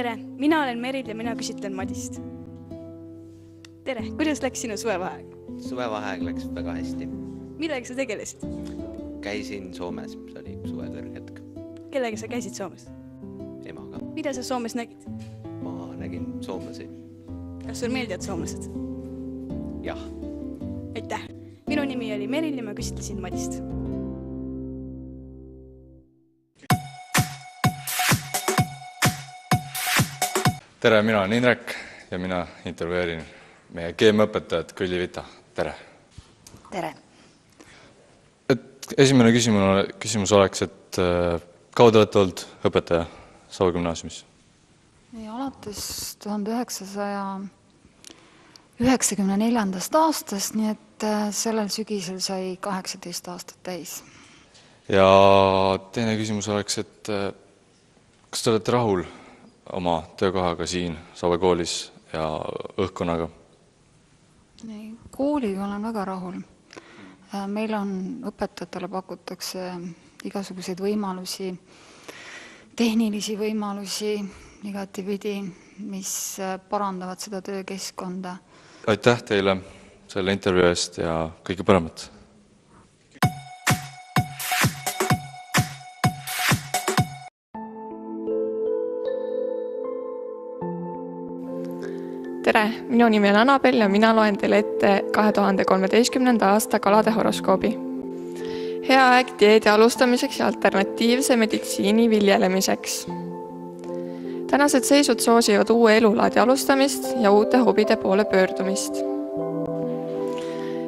Tere, mina olen Meril ja mina küsitlen Madist. Tere, kuidas läks sinu suvevaheaeg? Suvevaheaeg läks väga hästi. Millega sa tegelesid? Käisin Soomes, see oli suve kõrghetk. Kellega sa käisid Soomes? Emaga. Mida sa Soomes nägid? Ma nägin soomlasi. Kas sul meeldivad soomlased? Jah. Aitäh! Minu nimi oli Meril ja ma küsitlesin Madist. Tere, mina olen Indrek ja mina intervjueerin meie keemiaõpetajat Külli Vita. Tere! Tere! Esimene küsimus oleks, et kaua te olete olnud õpetaja Saue gümnaasiumis? Alates 1994. aastast, nii et sellel sügisel sai 18 aastat täis. Ja teine küsimus oleks, et kas te olete rahul oma töökohaga siin Saue koolis ja õhkkonnaga? Kooliga olen väga rahul. Meil on õpetajatele pakutakse igasuguseid võimalusi, tehnilisi võimalusi igatipidi, mis parandavad seda töökeskkonda. Aitäh teile selle intervjuu eest ja kõige paremat! Tere, minu nimi on Annabel ja mina loen teile ette 2013. aasta kalade horoskoobi. Hea aeg dieedi alustamiseks ja alternatiivse meditsiini viljelemiseks. Tänased seisud soosivad uue elulaadi alustamist ja uute hobide poole pöördumist.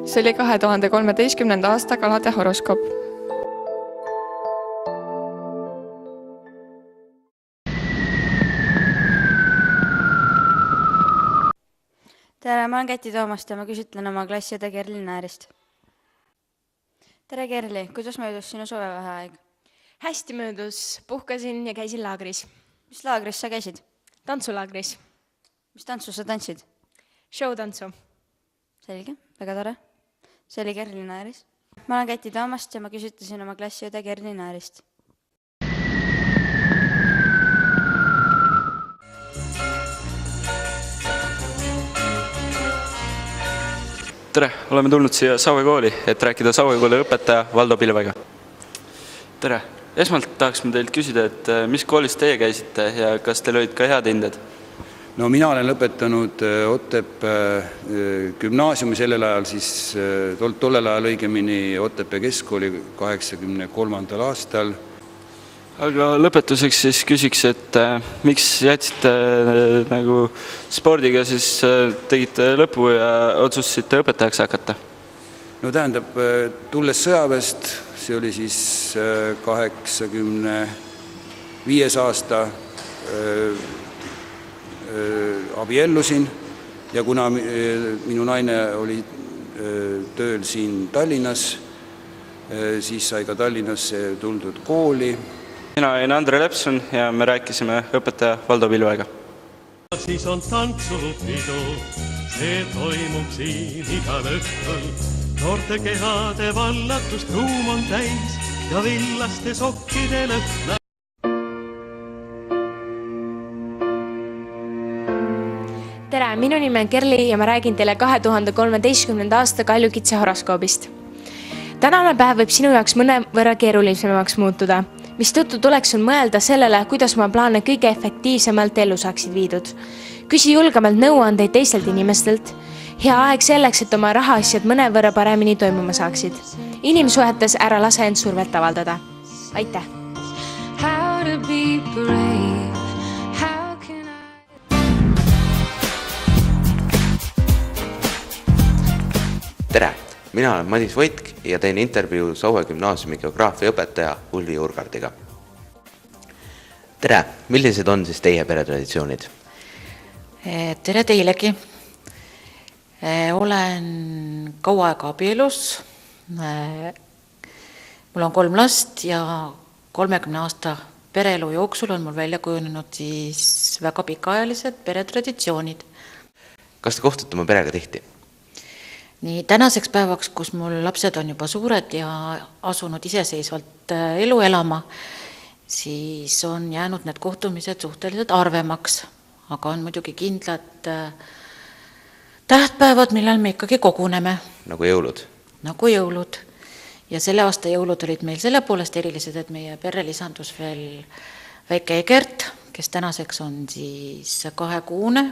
See oli 2013. aasta kalade horoskoop. Tere, ma olen Käti Toomast ja ma küsitlen oma klassiõde Kerli Näärist. Tere Kerli, kuidas möödus sinu suvevaheaeg? Hästi möödus, puhkasin ja käisin laagris. Mis laagris sa käisid? Tantsulaagris. Mis tantsu sa tantsid? Showtantsu. Selge, väga tore. See oli Kerli Nääris. Ma olen Käti Toomast ja ma küsitlesin oma klassiõde Kerli Näärist. Tere, oleme tulnud siia Saue kooli, et rääkida Saue kooli õpetaja Valdo Pilvega. Tere, esmalt tahaksime teilt küsida, et mis koolis teie käisite ja kas teil olid ka head hinded? No mina olen lõpetanud Otepää gümnaasiumi sellel ajal, siis tollel ajal õigemini Otepää keskkooli 83. aastal. Aga lõpetuseks siis küsiks, et miks jätsite nagu spordiga, siis tegite lõpu ja otsustasite õpetajaks hakata? No tähendab, tulles sõjaväest, see oli siis 85. aasta, abiellusin ja kuna minu naine oli tööl siin Tallinnas, siis sai ka Tallinnasse tuldud kooli. Mina olen Andre Lepson ja me rääkisime õpetaja Valdo Pilvega. Siis on tantsupidu, see toimub siin igal õhtul. Noorte kehade vallatust ruum on täis ja villaste sokkide lõhna. Tere, minu nimi on Kerli ja ma räägin teile 2013. aasta Kaljukitse horoskoobist. Tänane päev võib sinu jaoks mõnevõrra keerulisemaks muutuda, mis tõttu tuleks sul mõelda sellele, kuidas oma plaane kõige efektiivsemalt ellu saaksid viidud. Küsi julgemalt nõuandeid teistelt inimestelt. Hea aeg selleks, et oma rahaasjad mõnevõrra paremini toimuma saaksid. Inimsuhetes ära lase end survet avaldada. Aitäh! Tere, mina olen Madis Voitk ja teen intervjuu Saue gümnaasiumi geograafia õpetaja Ulvi Urgardiga. Tere, millised on siis teie peretraditsioonid? Tere teilegi. Olen kaua aega abielus. Mul on 3 last ja 30 aasta pereelu jooksul on mul välja kujunenud siis väga pikaajalised peretraditsioonid. Kas te kohtute oma perega tihti? Nii tänaseks päevaks, kus mul lapsed on juba suured ja asunud iseseisvalt elu elama, siis on jäänud need kohtumised suhteliselt harvemaks, aga on muidugi kindlad tähtpäevad, millal me ikkagi koguneme. Nagu jõulud? Nagu jõulud. Ja selle aasta jõulud olid meil selle poolest erilised, et meie perre lisandus veel väike Egert, kes tänaseks on siis 2-kuune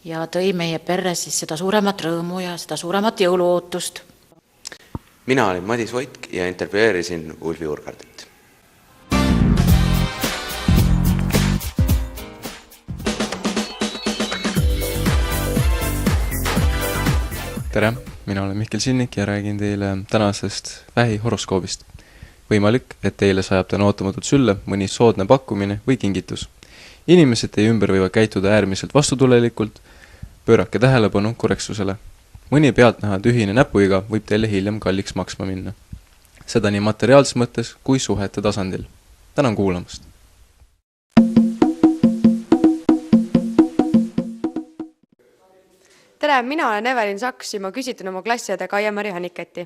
ja tõi meie perre siis seda suuremat rõõmu ja seda suuremat jõuluootust. Mina olin Madis Voitk ja intervjueerisin Ulvi Urgardit. Tere, mina olen Mihkel Sinnik ja räägin teile tänasest vähihoroskoobist. Võimalik, et teile sajab täna ootamatult sülle mõni soodne pakkumine või kingitus. Inimesed teie ümber võivad käituda äärmiselt vastutulelikult, pöörake tähelepanu korrektsusele. Mõni pealtnäha tühine näpuiga võib teile hiljem kalliks maksma minna. Seda nii materiaalses mõttes kui suhete tasandil. Tänan kuulamast! Tere, mina olen Evelin Saks ja ma küsitlen oma klassiõde Kaia-Mari Haniketti.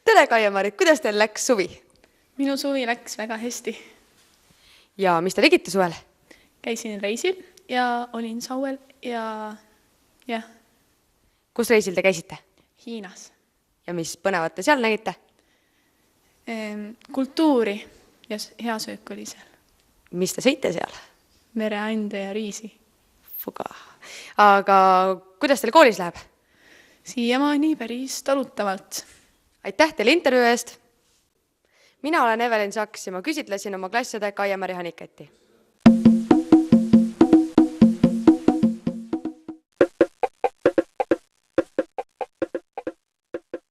Tere, Kaia-Mari, kuidas teil läks suvi? Minu suvi läks väga hästi. Ja mis te tegite suvel? Käisin reisil ja olin Sauel ja jah. Kus reisil te käisite? Hiinas. Ja mis põnevat te seal nägite? Kultuuri ja hea söök oli seal. Mis te sõite seal? Mereande ja riisi. Fuga. Aga kuidas teil koolis läheb? Siiamaani päris talutavalt. Aitäh teile intervjuu eest! Mina olen Evelin Saks ja ma küsitlesin oma klassiõde Kaia-Mari Haniketti.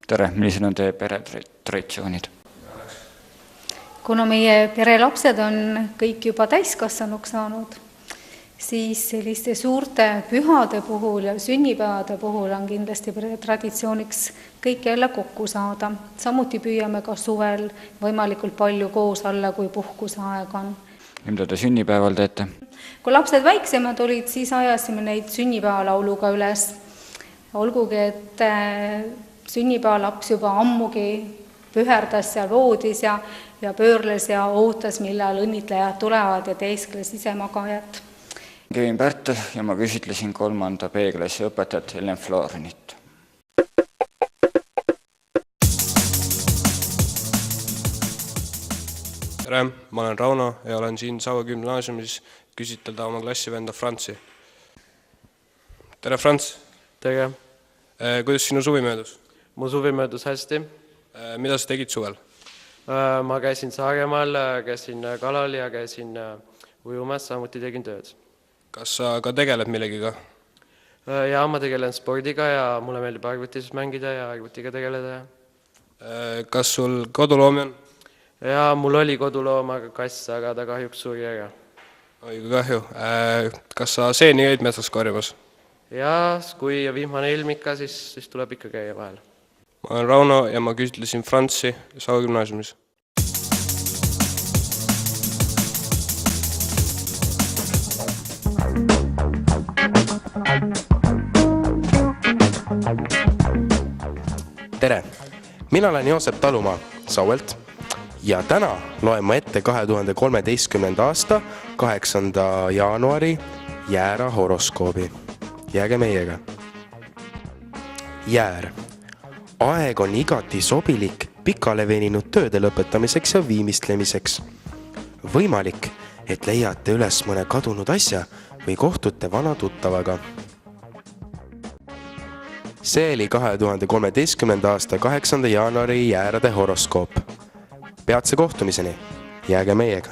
Tere, millised on teie pere traditsioonid? Kuna meie perelapsed on kõik juba täiskasvanuks saanud, siis selliste suurte pühade puhul ja sünnipäevade puhul on kindlasti traditsiooniks kõik jälle kokku saada. Samuti püüame ka suvel võimalikult palju koos olla, kui puhkuseaeg on. Ja mida te sünnipäeval teete? Kui lapsed väiksemad olid, siis ajasime neid sünnipäevalauluga üles. Olgugi, et sünnipäevalaps juba ammugi püherdas seal voodis ja pöörles ja ootas, millal õnnitlejad tulevad ja teeskles ise magajat. Kevin Pärtel ja ma küsitlesin 3. B-klassi õpetajat Helen Florinit. Tere, ma olen Rauno ja olen siin Saue gümnaasiumis küsitleda oma klassivenda Franzi. Tere, Frans! Tere! Kuidas sinu suvi möödus? Mu suvi möödus hästi. Mida sa tegid suvel? Ma käisin Saaremaal, käisin kalal ja käisin ujumas, samuti tegin tööd. Kas sa ka tegeled millegiga? Ja ma tegelen spordiga ja mulle meeldib arvutis mängida ja arvutiga tegeleda. Kas sul koduloomi on? Ja mul oli koduloom, aga kass, aga ta kahjuks suri ära. Oi, kui kahju. Kas sa seeni käid metsas korjamas? Ja kui vihmane ilmika, siis tuleb ikka käia vahel. Ma olen Rauno ja ma küsitlesin Franzi Saue gümnaasiumis. Tere! Mina olen Joosep Talumaa Sauelt ja täna loen ma ette 2013. aasta 8. jaanuari Jäära horoskoobi. Jääge meiega. Jäär. Aeg on igati sobilik pikale veninud tööde lõpetamiseks ja viimistlemiseks. Võimalik, et leiate üles mõne kadunud asja või kohtute vana tuttavaga. See oli 2013. aasta 8. jaanuari Jäärade horoskoop. Peatse kohtumiseni. Jääge meiega.